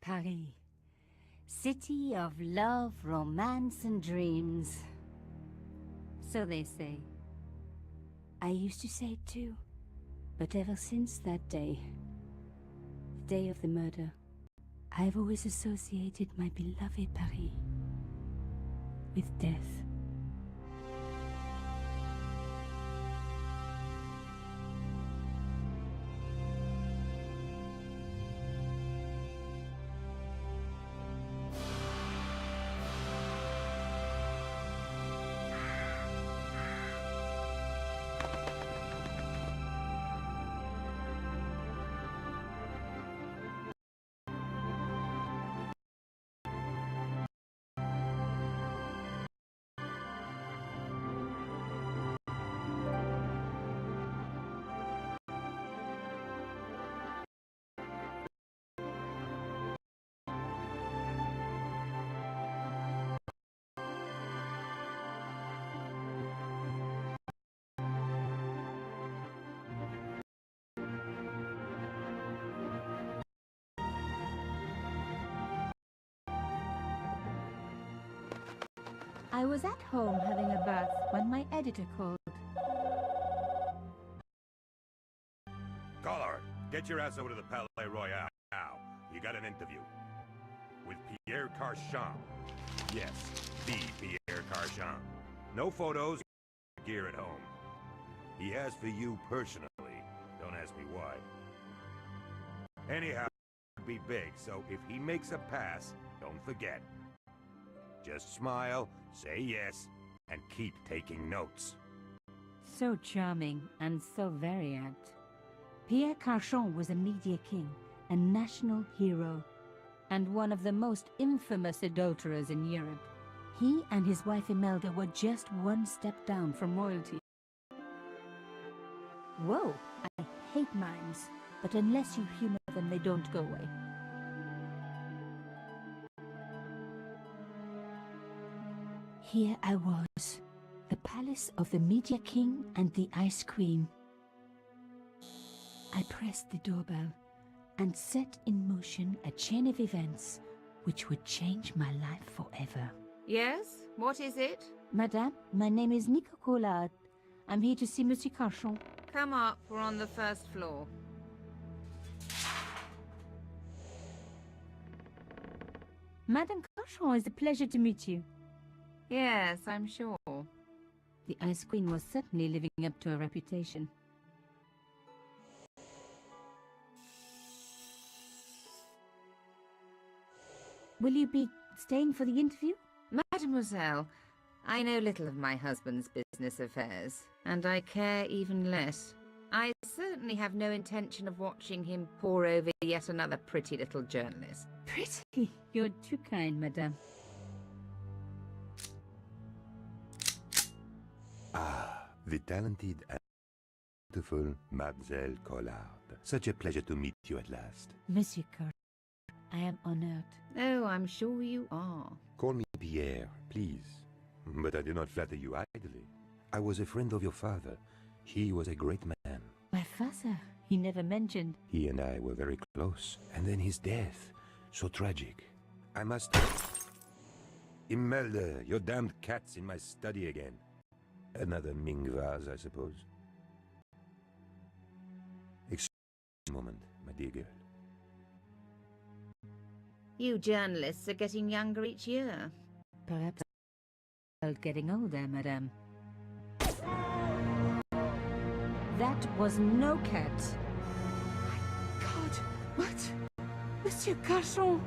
Paris. City of love, romance and dreams. So they say. I used to say it too. But ever since that day, the day of the murder, I've always associated my beloved Paris with death. I was at home having a bath when my editor called. Caller, get your ass over to the Palais Royal now. You got an interview. With Pierre Carchon. Yes, the Pierre Carchon. No photos, gear at home. He asked for you personally. Don't ask me why. Anyhow, it'll be big, so if he makes a pass, don't forget. Just smile, say yes, and keep taking notes. So charming and so very apt. Pierre Carchon was a media king, a national hero, and one of the most infamous adulterers in Europe. He and his wife Imelda were just one step down from royalty. Whoa, I hate mimes, but unless you humor them, they don't go away. Here I was, the palace of the Media King and the Ice Queen. I pressed the doorbell and set in motion a chain of events which would change my life forever. Yes? What is it? Madame, my name is Nico Collard. I'm here to see Monsieur Carchon. Come up, we're on the first floor. Madame Carchon, it's a pleasure to meet you. Yes, I'm sure. The Ice Queen was certainly living up to her reputation. Will you be staying for the interview? Mademoiselle, I know little of my husband's business affairs, and I care even less. I certainly have no intention of watching him pore over yet another pretty little journalist. Pretty? You're too kind, madame. Ah, the talented and beautiful Mademoiselle Collard. Such a pleasure to meet you at last. Monsieur Carchon, I am honored. Oh, I'm sure you are. Call me Pierre, please. But I do not flatter you idly. I was a friend of your father. He was a great man. My father, he never mentioned. He and I were very close. And then his death. So tragic. I must... Imelda, your damned cat's in my study again. Another Ming vase, I suppose. Excuse me a moment, my dear girl. You journalists are getting younger each year. Perhaps I'm getting older, madame. That was no cat. My God, what? Monsieur Carchon!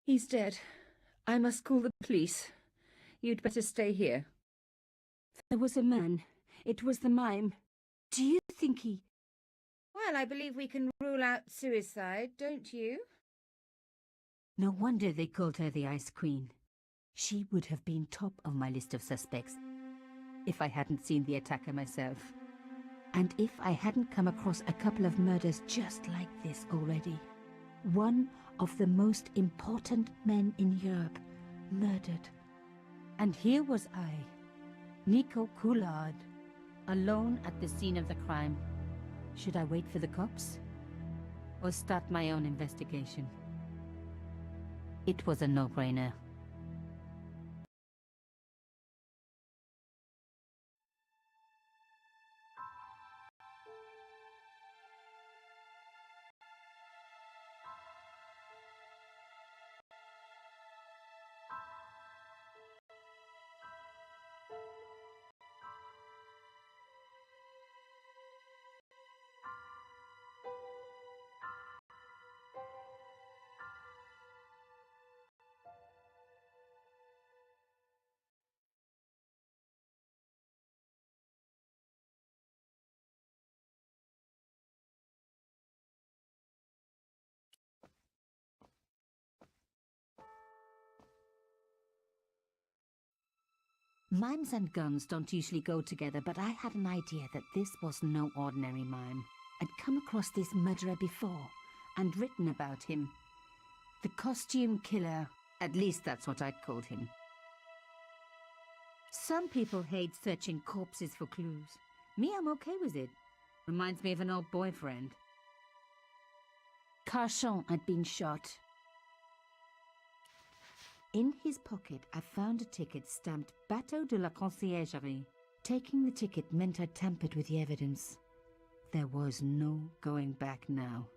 He's dead. I must call the police. You'd better stay here. There was a man. It was the mime. Do you think he... Well, I believe we can rule out suicide, don't you? No wonder they called her the Ice Queen. She would have been top of my list of suspects if I hadn't seen the attacker myself. And if I hadn't come across a couple of murders just like this already. One of the most important men in Europe murdered And here was I, Nico Coulard, alone at the scene of the crime. Should I wait for the cops? Or start my own investigation? It was a no-brainer. Mimes and guns don't usually go together, but I had an idea that this was no ordinary mime. I'd come across this murderer before, and written about him. The costume killer, at least that's what I'd called him. Some people hate searching corpses for clues. Me, I'm okay with it. Reminds me of an old boyfriend. Carchon had been shot. In his pocket, I found a ticket stamped Bateau de la Conciergerie. Taking the ticket meant I tampered with the evidence. There was no going back now.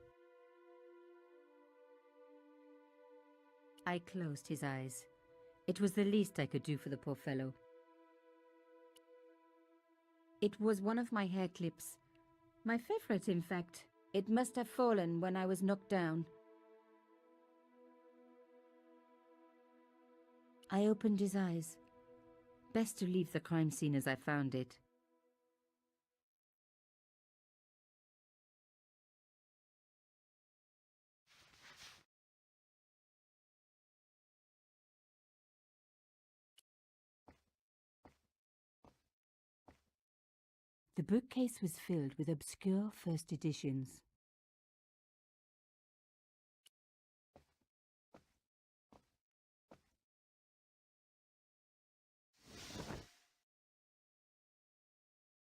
I closed his eyes. It was the least I could do for the poor fellow. It was one of my hair clips. My favorite, in fact. It must have fallen when I was knocked down. I opened his eyes. Best to leave the crime scene as I found it. The bookcase was filled with obscure first editions.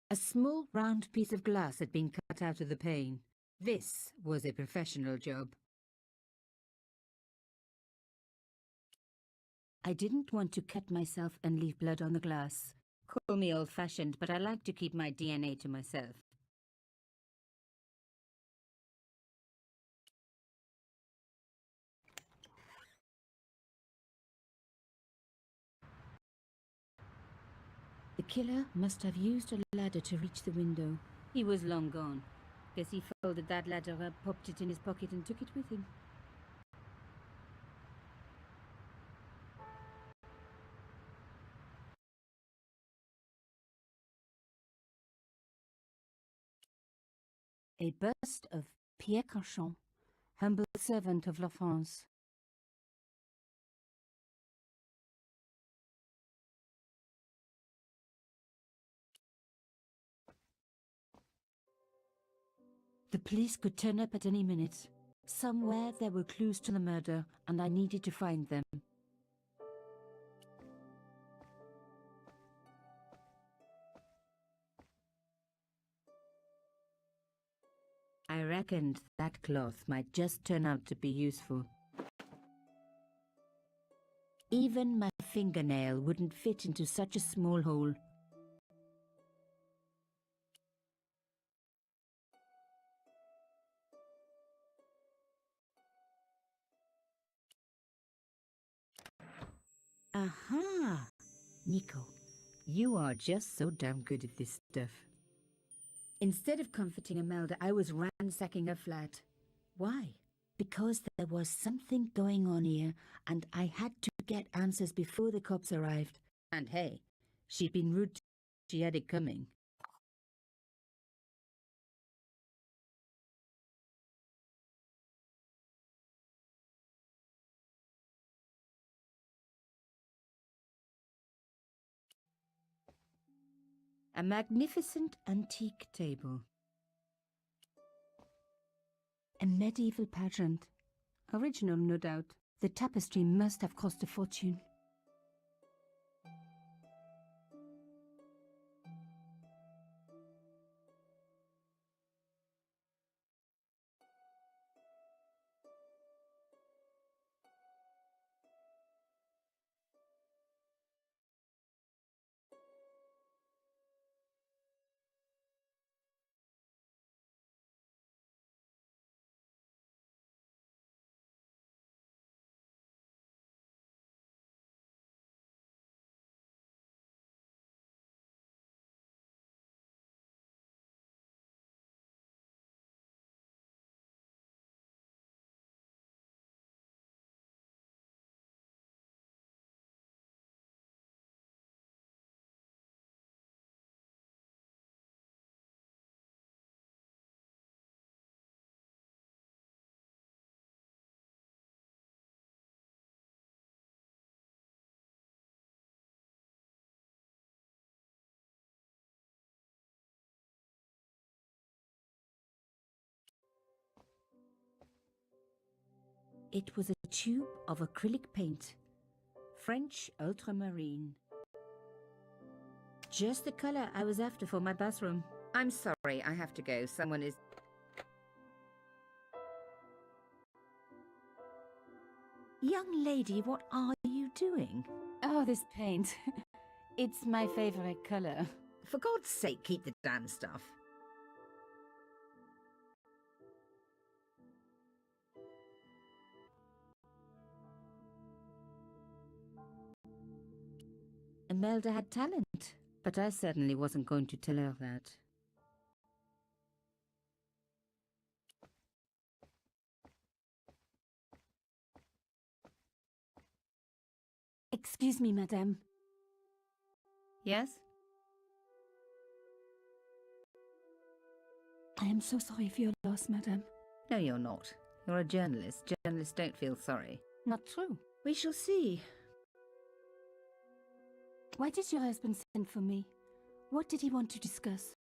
A small round piece of glass had been cut out of the pane. This was a professional job. I didn't want to cut myself and leave blood on the glass. Call me old-fashioned, but I like to keep my DNA to myself. The killer must have used a ladder to reach the window. He was long gone. Guess he folded that ladder up, popped it in his pocket and took it with him. A bust of Pierre Carchon, humble servant of La France. The police could turn up at any minute. Somewhere there were clues to the murder, and I needed to find them. I reckoned that cloth might just turn out to be useful. Even my fingernail wouldn't fit into such a small hole. Aha! Nico, you are just so damn good at this stuff. Instead of comforting Imelda, I was ransacking her flat. Why? Because there was something going on here, and I had to get answers before the cops arrived. And hey, she'd been rude. She had it coming. A magnificent antique table. A medieval pageant. Original, no doubt. The tapestry must have cost a fortune. It was a tube of acrylic paint. French ultramarine. Just the color I was after for my bathroom. I'm sorry, I have to go. Someone is... Young lady, what are you doing? Oh, this paint. It's my favorite color. For God's sake, keep the damn stuff. Imelda had talent, but I certainly wasn't going to tell her that. Excuse me, madame. Yes? I am so sorry for your loss, madame. No, you're not. You're a journalist. Journalists don't feel sorry. Not true. We shall see. Why did your husband send for me? What did he want to discuss?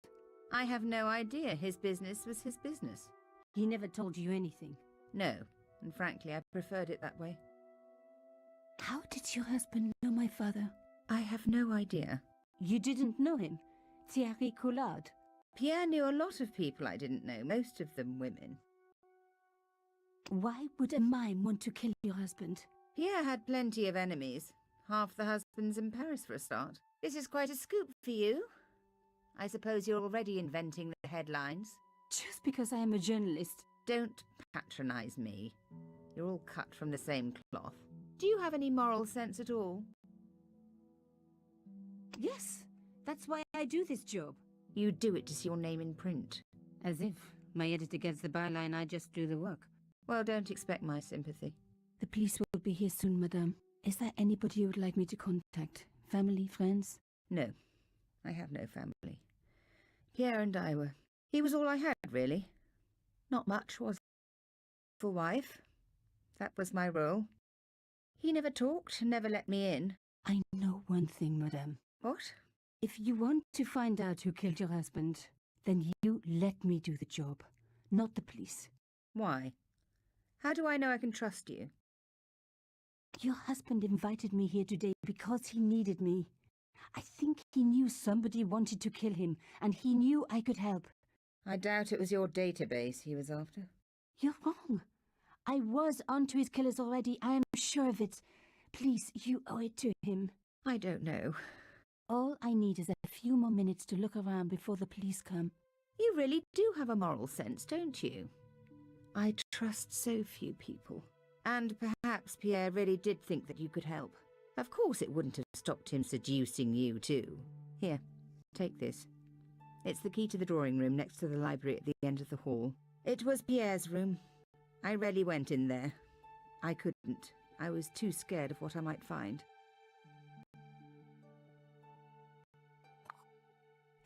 I have no idea. His business was his business. He never told you anything? No, and frankly, I preferred it that way. How did your husband know my father? I have no idea. You didn't know him? Thierry Collard? Pierre knew a lot of people I didn't know, most of them women. Why would a mime want to kill your husband? Pierre had plenty of enemies. Half the husbands in Paris for a start. This is quite a scoop for you. I suppose you're already inventing the headlines. Just because I am a journalist. Don't patronize me. You're all cut from the same cloth. Do you have any moral sense at all? Yes, that's why I do this job. You do it to see your name in print. As if my editor gets the byline, I just do the work. Well, don't expect my sympathy. The police will be here soon, madame. Is there anybody you would like me to contact? Family, friends? No, I have no family. Pierre and I were... He was all I had, really. Not much, was for wife. That was my role. He never talked, never let me in. I know one thing, madame. What? If you want to find out who killed your husband, then you let me do the job, not the police. Why? How do I know I can trust you? Your husband invited me here today because he needed me. I think he knew somebody wanted to kill him, and he knew I could help. I doubt it was your database he was after. You're wrong. I was onto his killers already, I am sure of it. Please, you owe it to him. I don't know. All I need is a few more minutes to look around before the police come. You really do have a moral sense, don't you? I trust so few people. And perhaps Pierre really did think that you could help. Of course it wouldn't have stopped him seducing you too. Here, take this. It's the key to the drawing room next to the library at the end of the hall. It was Pierre's room. I rarely went in there. I couldn't. I was too scared of what I might find.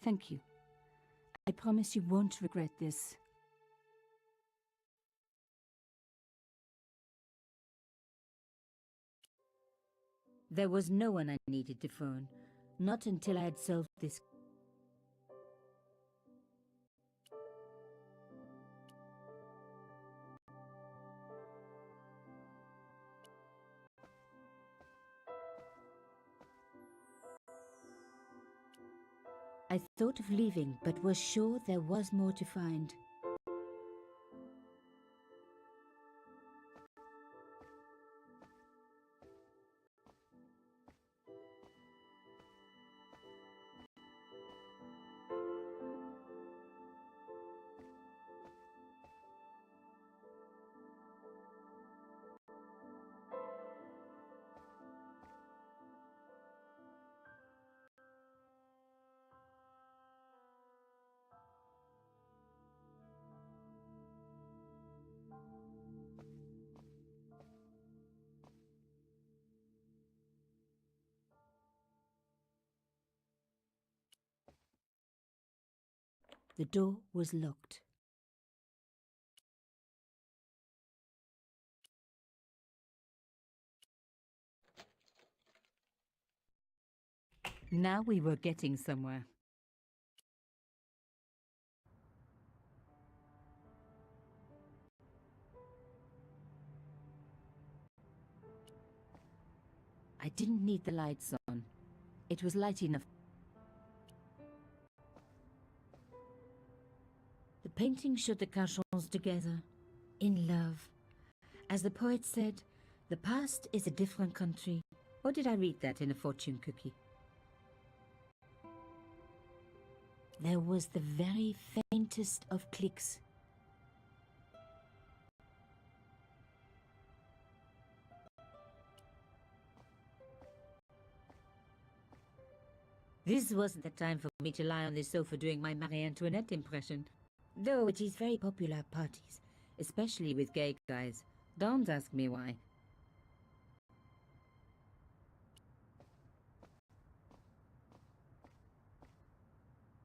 Thank you. I promise you won't regret this. There was no one I needed to phone. Not until I had solved this. I thought of leaving, but was sure there was more to find. The door was locked. Now we were getting somewhere. I didn't need the lights on. It was light enough. The painting showed the Cachons together, in love. As the poet said, the past is a different country. Or did I read that in a fortune cookie? There was the very faintest of clicks. This wasn't the time for me to lie on the sofa doing my Marie Antoinette impression. Though it is very popular at parties, especially with gay guys. Don't ask me why.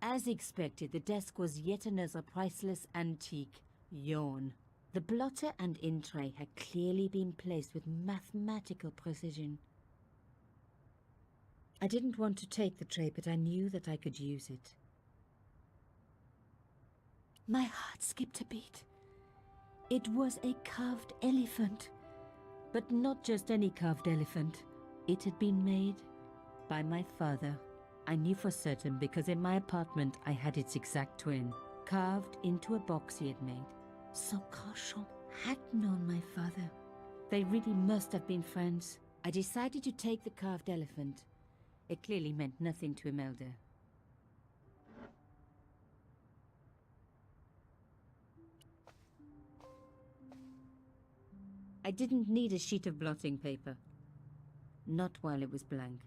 As expected, the desk was yet another priceless antique. Yawn. The blotter and in tray had clearly been placed with mathematical precision. I didn't want to take the tray, but I knew that I could use it. My heart skipped a beat. It was a carved elephant. But not just any carved elephant. It had been made by my father. I knew for certain because in my apartment I had its exact twin, carved into a box he had made. So Cachon had known my father. They really must have been friends. I decided to take the carved elephant. It clearly meant nothing to Imelda. I didn't need a sheet of blotting paper. Not while it was blank.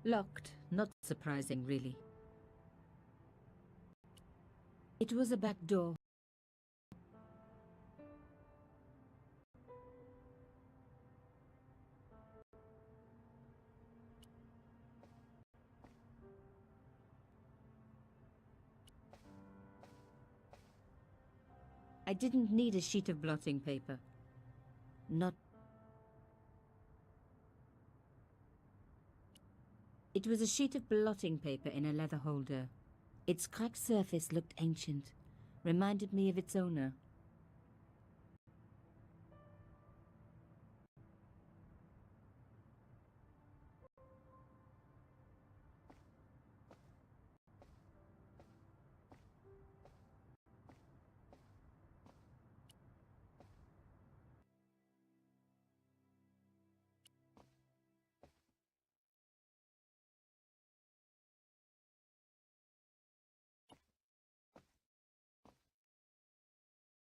Locked, not surprising really. It was a back door. I didn't need a sheet of blotting paper. Not. It was a sheet of blotting paper in a leather holder. Its cracked surface looked ancient, reminded me of its owner.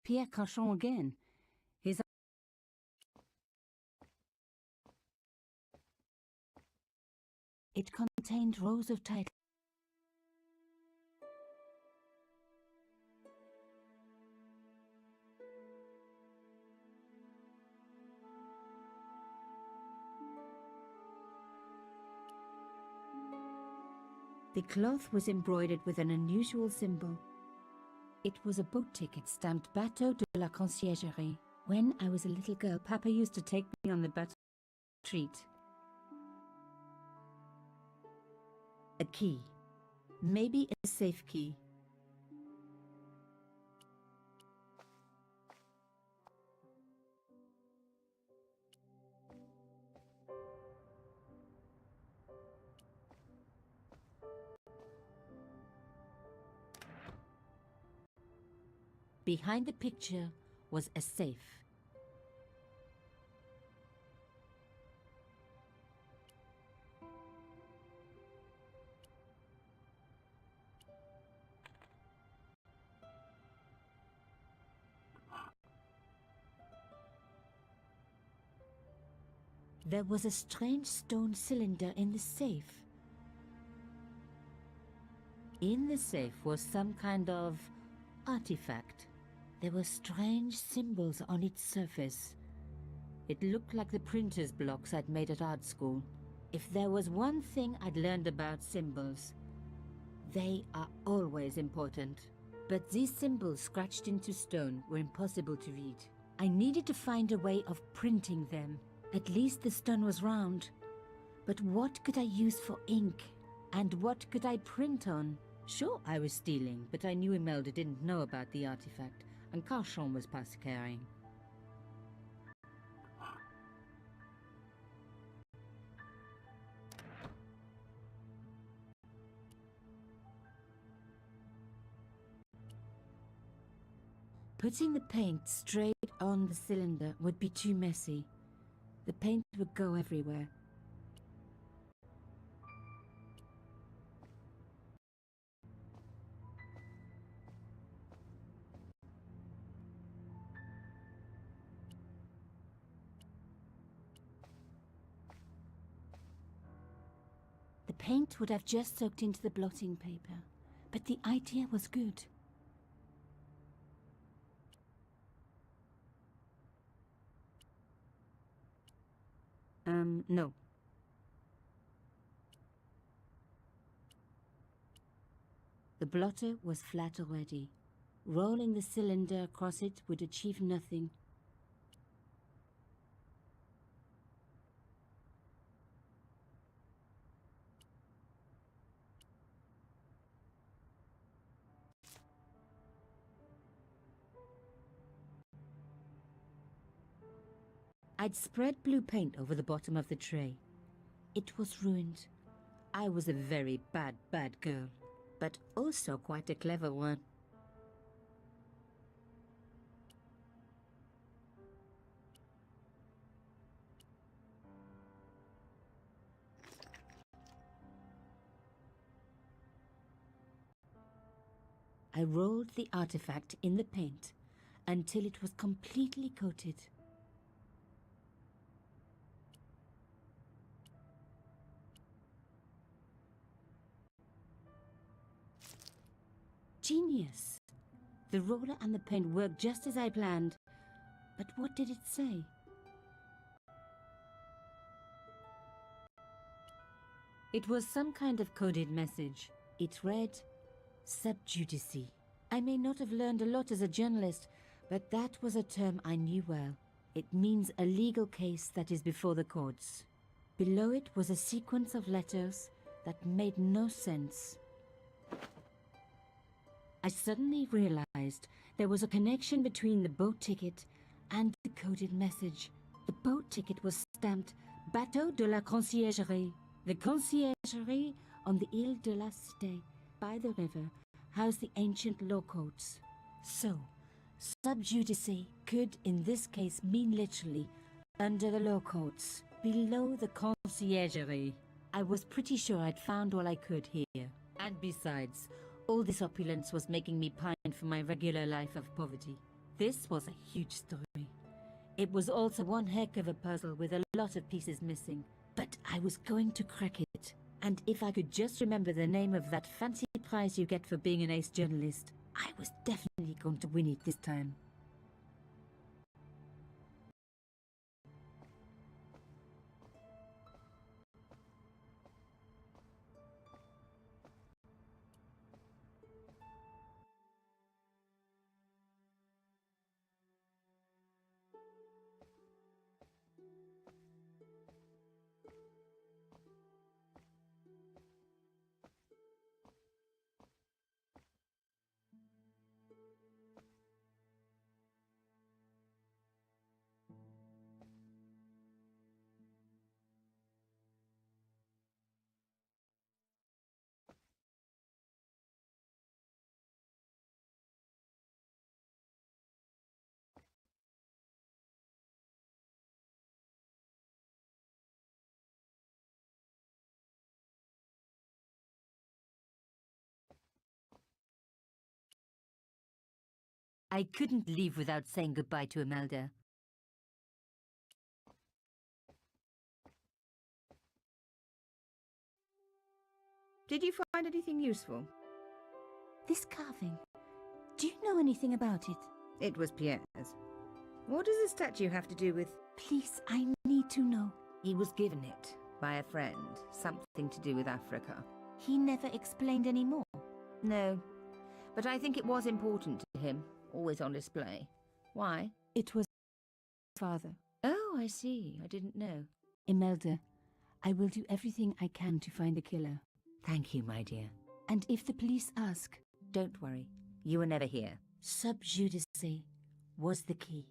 Pierre Cachon again. His It contained rows of titles. The cloth was embroidered with an unusual symbol. It was a boat ticket stamped Bateau de la Conciergerie. When I was a little girl, Papa used to take me on the bateau treat. A key. Maybe a safe key. Behind the picture was a safe. There was a strange stone cylinder in the safe. In the safe was some kind of artifact. There were strange symbols on its surface. It looked like the printer's blocks I'd made at art school. If there was one thing I'd learned about symbols, they are always important. But these symbols scratched into stone were impossible to read. I needed to find a way of printing them. At least the stone was round. But what could I use for ink? And what could I print on? Sure, I was stealing, but I knew Imelda didn't know about the artifact, and Carchon was past caring. Putting the paint straight on the cylinder would be too messy. The paint would go everywhere. The paint would have just soaked into the blotting paper, but the idea was good. No. The blotter was flat already. Rolling the cylinder across it would achieve nothing. I'd spread blue paint over the bottom of the tray. It was ruined. I was a very bad girl, but also quite a clever one. I rolled the artifact in the paint until it was completely coated. Genius! The roller and the paint worked just as I planned. But what did it say? It was some kind of coded message. It read, "Sub judice." I may not have learned a lot as a journalist, but that was a term I knew well. It means a legal case that is before the courts. Below it was a sequence of letters that made no sense. I suddenly realized there was a connection between the boat ticket and the coded message. The boat ticket was stamped Bateau de la Conciergerie. The conciergerie on the Ile de la Cité, by the river, housed the ancient law courts. So, sub judice could in this case mean literally under the law courts, below the conciergerie. I was pretty sure I'd found all I could here. And besides, all this opulence was making me pine for my regular life of poverty. This was a huge story. It was also one heck of a puzzle with a lot of pieces missing. But I was going to crack it. And if I could just remember the name of that fancy prize you get for being an ace journalist, I was definitely going to win it this time. I couldn't leave without saying goodbye to Imelda. Did you find anything useful? This carving. Do you know anything about it? It was Pierre's. What does the statue have to do with... Please, I need to know. He was given it by a friend. Something to do with Africa. He never explained any more. No, but I think it was important to him. Always on display. Why? It was father. Oh, Oh, I see. I didn't know. Imelda, I will do everything I can to find the killer. Thank you, my dear. And if the police ask, Don't worry. You were never here. sub judice was the key.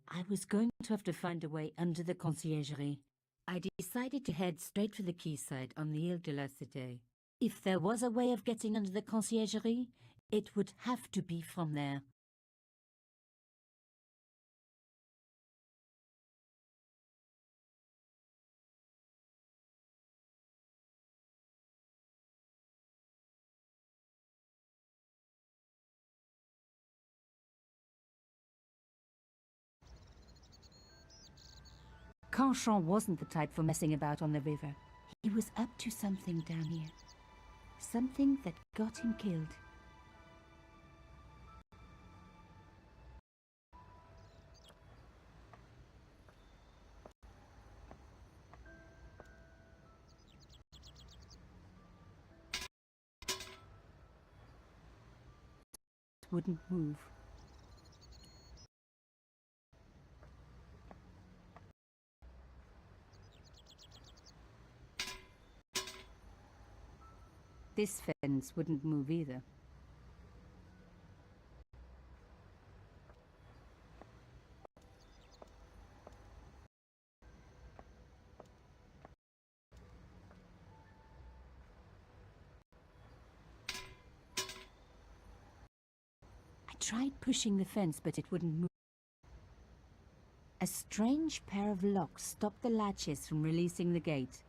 I was going to have to find a way under the conciergerie. I decided to head straight for the quayside on the Ile de la Cité. If there was a way of getting under the conciergerie, it would have to be from there. Canchon wasn't the type for messing about on the river. He was up to something down here. Something that got him killed. Wouldn't move. This fence wouldn't move either. I tried pushing the fence, but it wouldn't move. A strange pair of locks stopped the latches from releasing the gate.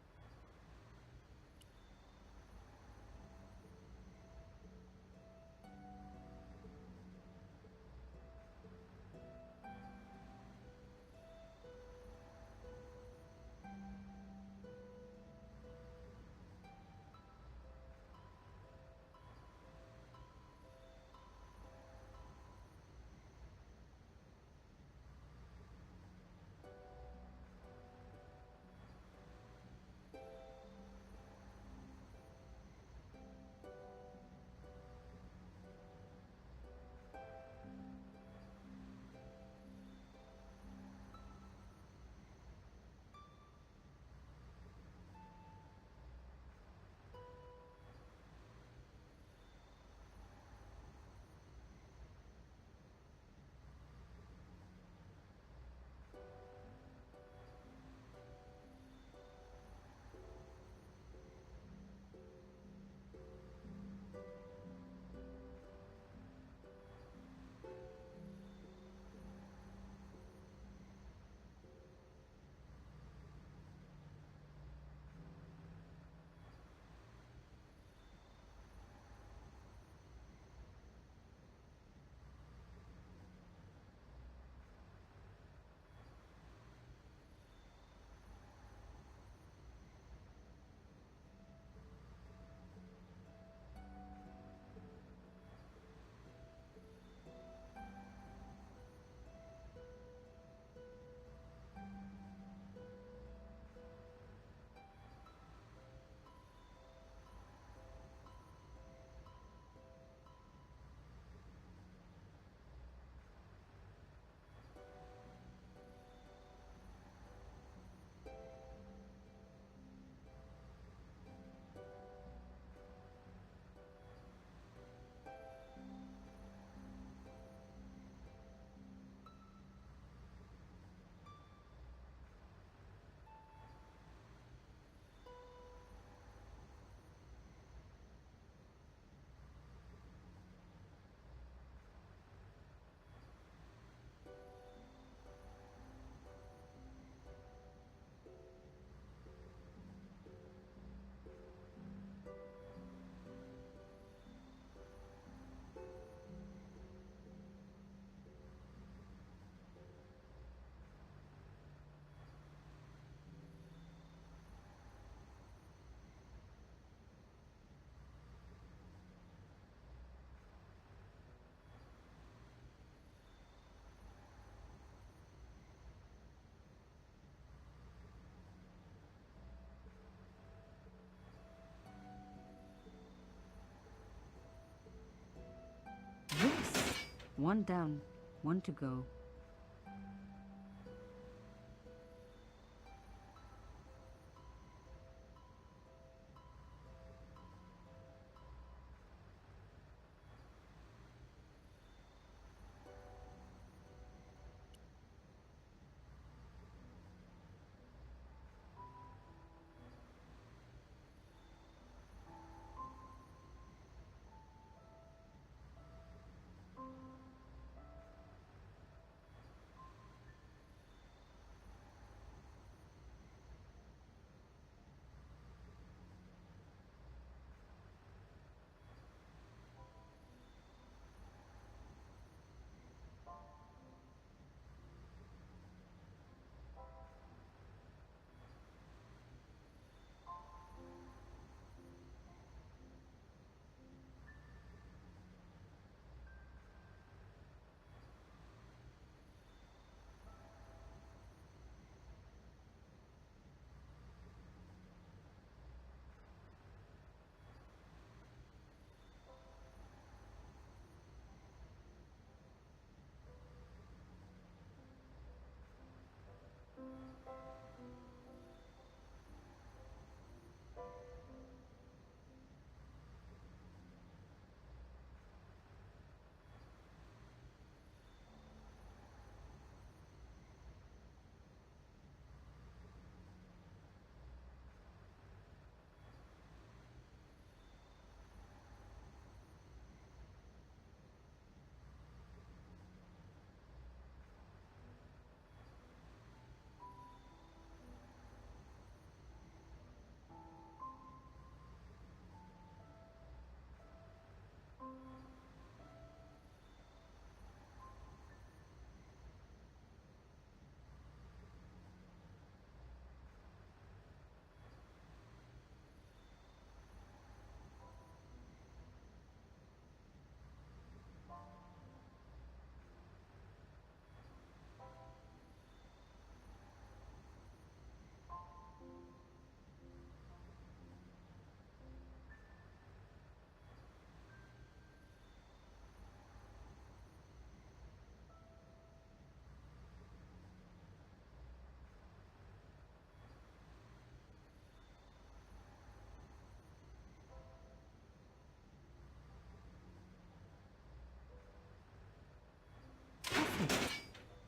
Yes. One down, one to go.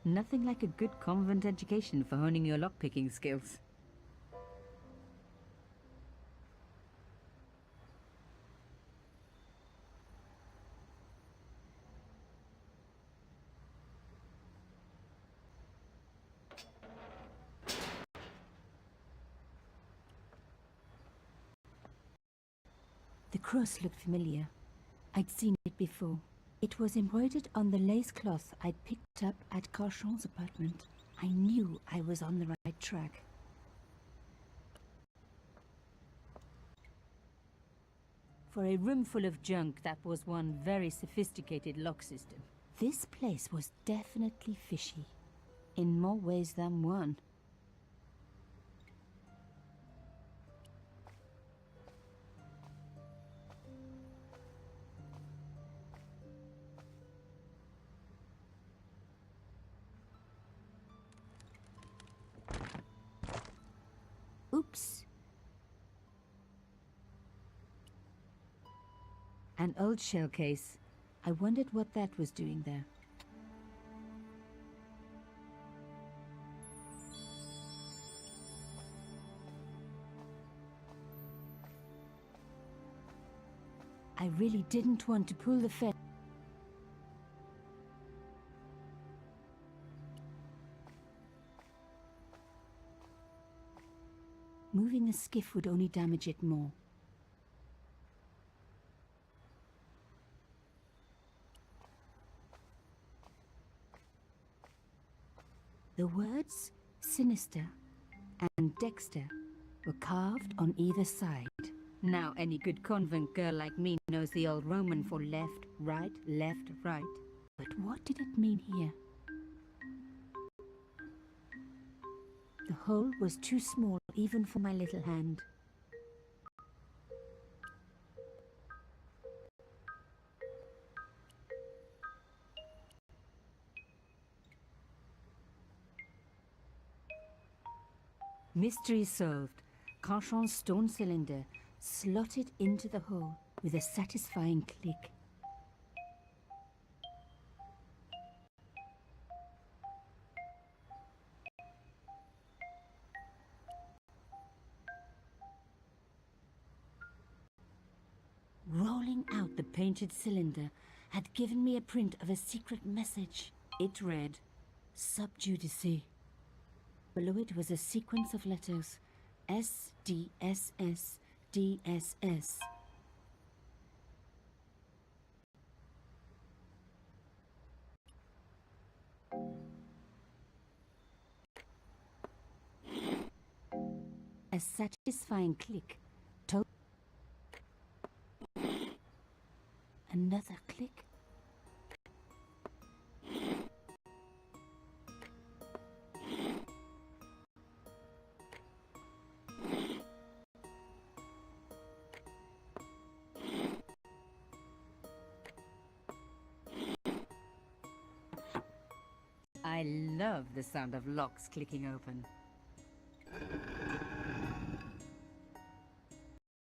Nothing like a good convent education for honing your lockpicking skills. The cross looked familiar. I'd seen it before. It was embroidered on the lace cloth I'd picked up at Carchon's apartment. I knew I was on the right track. For a room full of junk, that was one very sophisticated lock system. This place was definitely fishy, in more ways than one. Oops. An old shell case. I wondered what that was doing there. I really didn't want to pull the fence. Moving the skiff would only damage it more. The words sinister and Dexter were carved on either side. Now any good convent girl like me knows the old Roman for left, right, left, right. But what did it mean here? The hole was too small even for my little hand. Mystery solved. Carchon's stone cylinder slotted into the hole with a satisfying click. Rolling out the painted cylinder had given me a print of a secret message. It read, Sub Judice. Below it was a sequence of letters, S, D, S, S, D, S, S. A satisfying click. Another click. I love the sound of locks clicking open.